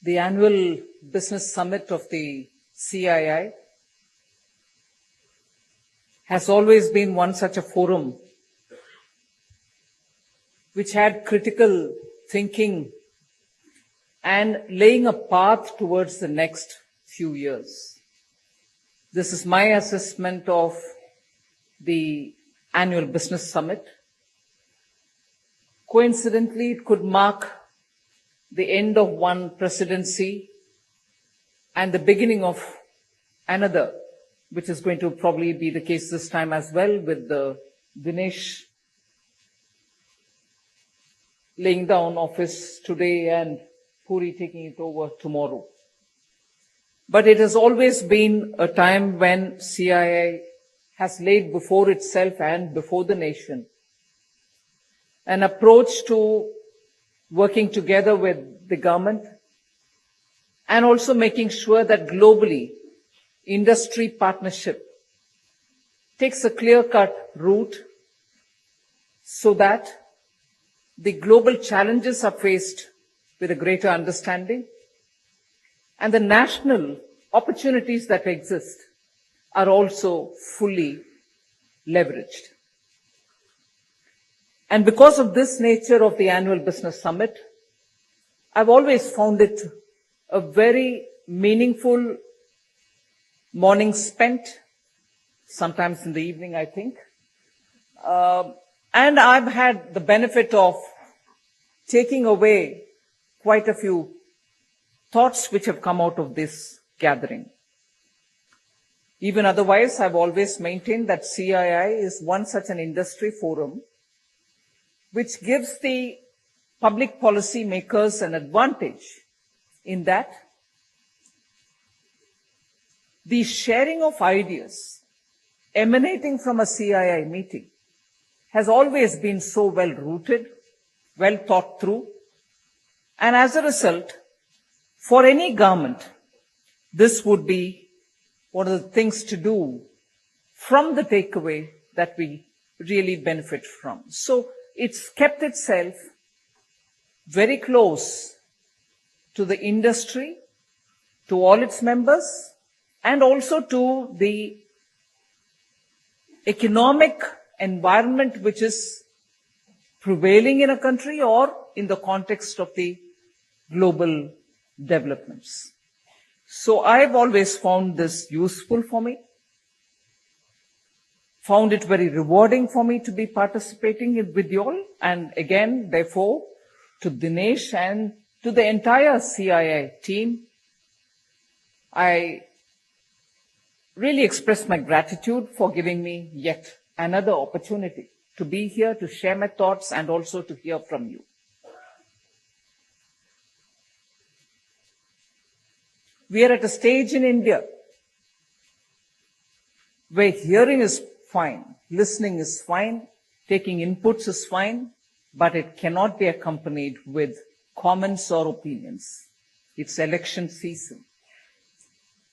The Annual Business Summit of the CII has always been one such a forum which had critical thinking and laying a path towards the next few years. This is my assessment of the Annual Business Summit. Coincidentally, it could mark the end of one presidency and the beginning of another, which is going to probably be the case this time as well, with the Dinesh laying down office today and Puri taking it over tomorrow. But it has always been a time when CII has laid before itself and before the nation an approach to working together with the government and also making sure that globally industry partnership takes a clear-cut route so that the global challenges are faced with a greater understanding and the national opportunities that exist are also fully leveraged. And because of this nature of the Annual Business Summit, I've always found it a very meaningful morning spent, sometimes in the evening, I think. And I've had the benefit of taking away quite a few thoughts which have come out of this gathering. Even otherwise, I've always maintained that CII is one such an industry forum which gives the public policy makers an advantage in that the sharing of ideas emanating from a CII meeting has always been so well rooted, well thought through, and as a result, for any government, this would be one of the things to do from the takeaway that we really benefit from. So it's kept itself very close to the industry, to all its members, and also to the economic environment which is prevailing in a country or in the context of the global developments. So I've always found this useful for me, found it very rewarding for me to be participating with you all, and again, therefore, to Dinesh and to the entire CII team, I really express my gratitude for giving me yet another opportunity to be here, to share my thoughts, and also to hear from you. We are at a stage in India where hearing is fine, listening is fine, taking inputs is fine, but it cannot be accompanied with comments or opinions. It's election season.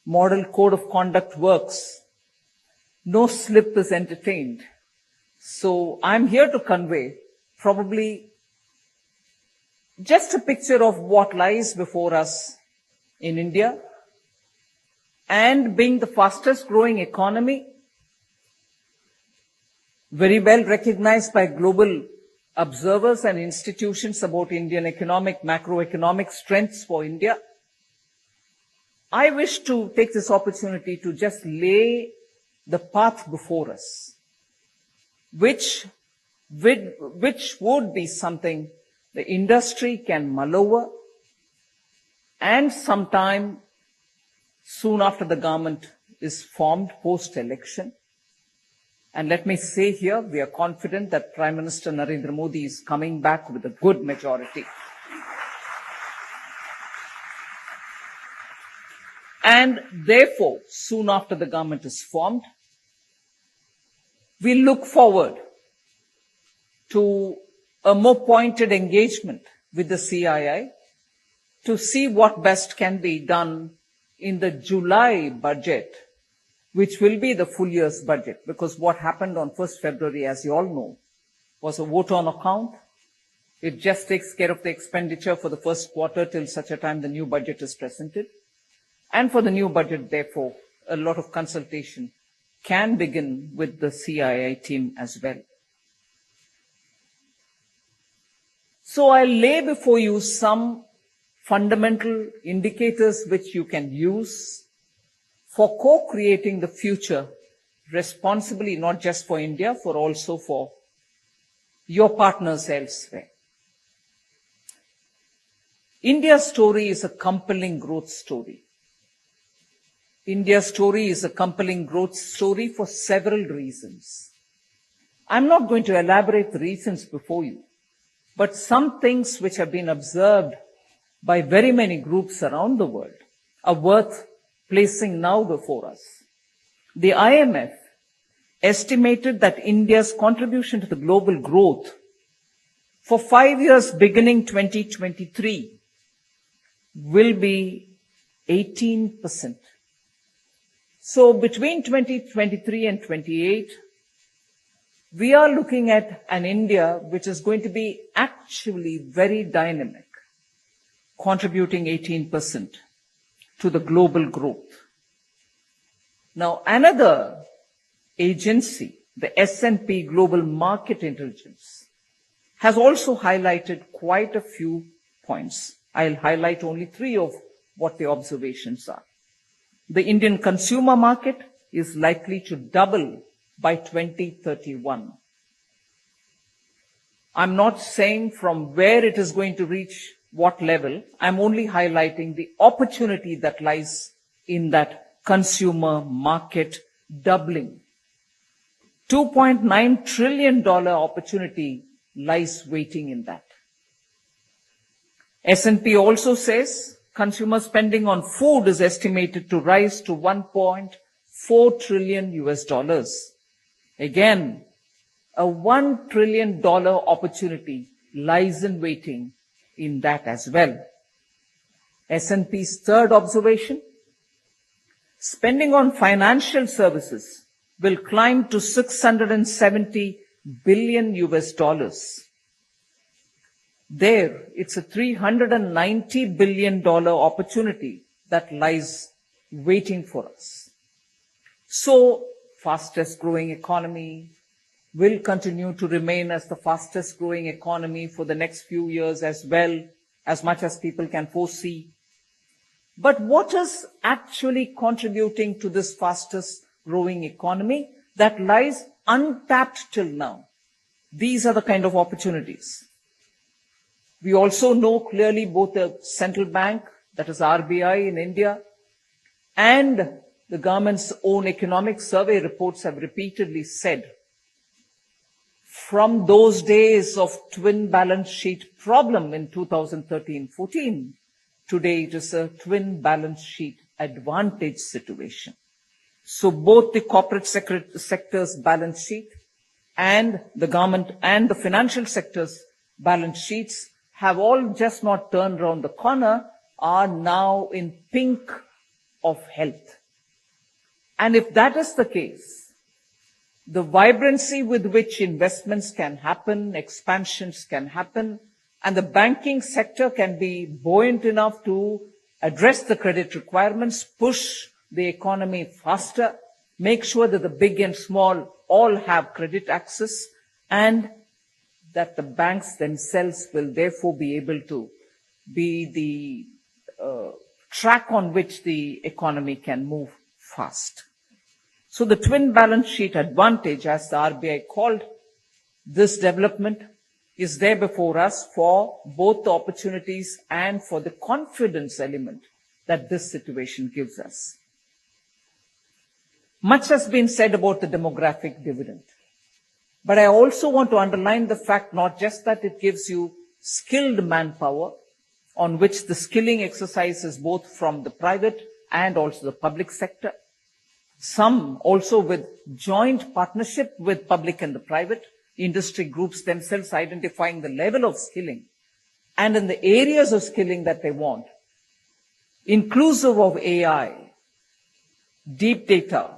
Model code of conduct works. No slip is entertained. So I'm here to convey probably just a picture of what lies before us in India, and being the fastest growing economy, very well recognized by global observers and institutions about Indian economic, macroeconomic strengths for India, I wish to take this opportunity to just lay the path before us, which would be something the industry can mull over, and sometime soon after the government is formed post-election. And let me say here, we are confident that Prime Minister Narendra Modi is coming back with a good majority. And therefore, soon after the government is formed, we look forward to a more pointed engagement with the CII to see what best can be done in the July budget, which will be the full year's budget, because what happened on 1st February, as you all know, was a vote on account, It just takes care of the expenditure for the first quarter till such a time the new budget is presented. And for the new budget, therefore, a lot of consultation can begin with the CII team as well. So I'll lay before you some fundamental indicators which you can use for co-creating the future responsibly, not just for India, for also for your partners elsewhere. India's story is a compelling growth story. India's story is a compelling growth story for several reasons. I'm not going to elaborate the reasons before you, but some things which have been observed by very many groups around the world are worth placing now before us. The IMF estimated that India's contribution to the global growth for 5 years beginning 2023 will be 18%. So between 2023 and 28, we are looking at an India which is going to be actually very dynamic, contributing 18% to the global growth. Now, another agency, the S&P Global Market Intelligence, has also highlighted quite a few points. I'll highlight only 3 of what the observations are. The Indian consumer market is likely to double by 2031. I'm not saying from where it is going to reach what level. I'm only highlighting the opportunity that lies in that consumer market doubling. $2.9 trillion opportunity lies waiting in that. S&P also says consumer spending on food is estimated to rise to $1.4 trillion. Again, a $1 trillion opportunity lies in waiting in that as well. S&P's third observation, spending on financial services will climb to $670 billion. There, it's a $390 billion opportunity that lies waiting for us. So, fastest growing economy will continue to remain as the fastest growing economy for the next few years as well, as much as people can foresee. But what is actually contributing to this fastest growing economy that lies untapped till now? These are the kind of opportunities. We also know clearly both the central bank, that is RBI in India, and the government's own economic survey reports have repeatedly said, from those days of twin balance sheet problem in 2013-14, today it is a twin balance sheet advantage situation. So both the corporate sector's balance sheet and the government and the financial sector's balance sheets have all just not turned around the corner, are now in pink of health. And if that is the case, the vibrancy with which investments can happen, expansions can happen, and the banking sector can be buoyant enough to address the credit requirements, push the economy faster, make sure that the big and small all have credit access, and that the banks themselves will therefore be able to be the track on which the economy can move fast. So the twin balance sheet advantage, as the RBI called this development, is there before us for both the opportunities and for the confidence element that this situation gives us. Much has been said about the demographic dividend. But I also want to underline the fact not just that it gives you skilled manpower, on which the skilling exercise is both from the private and also the public sector. Some also with joint partnership with public and the private industry groups themselves identifying the level of skilling and in the areas of skilling that they want, inclusive of AI, deep data.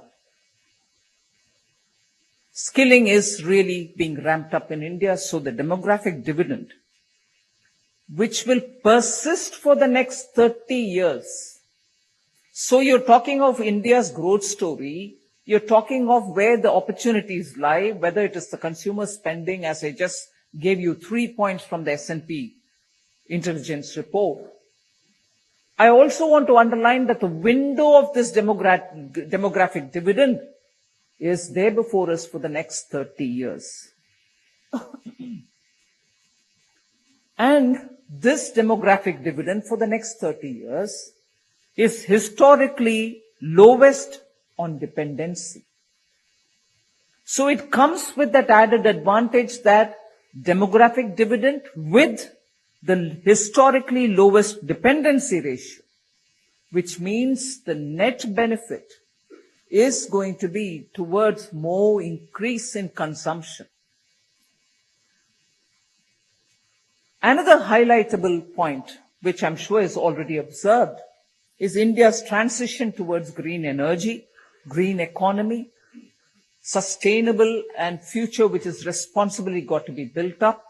Skilling is really being ramped up in India, so the demographic dividend which will persist for the next 30 years. So you're talking of India's growth story. You're talking of where the opportunities lie, whether it is the consumer spending, as I just gave you 3 points from the S&P intelligence report. I also want to underline that the window of this demographic dividend is there before us for the next 30 years. And this demographic dividend for the next 30 years is historically lowest on dependency. So it comes with that added advantage that demographic dividend with the historically lowest dependency ratio, which means the net benefit is going to be towards more increase in consumption. Another highlightable point, which I'm sure is already observed, is India's transition towards green energy, green economy, sustainable and future which is responsibly got to be built up.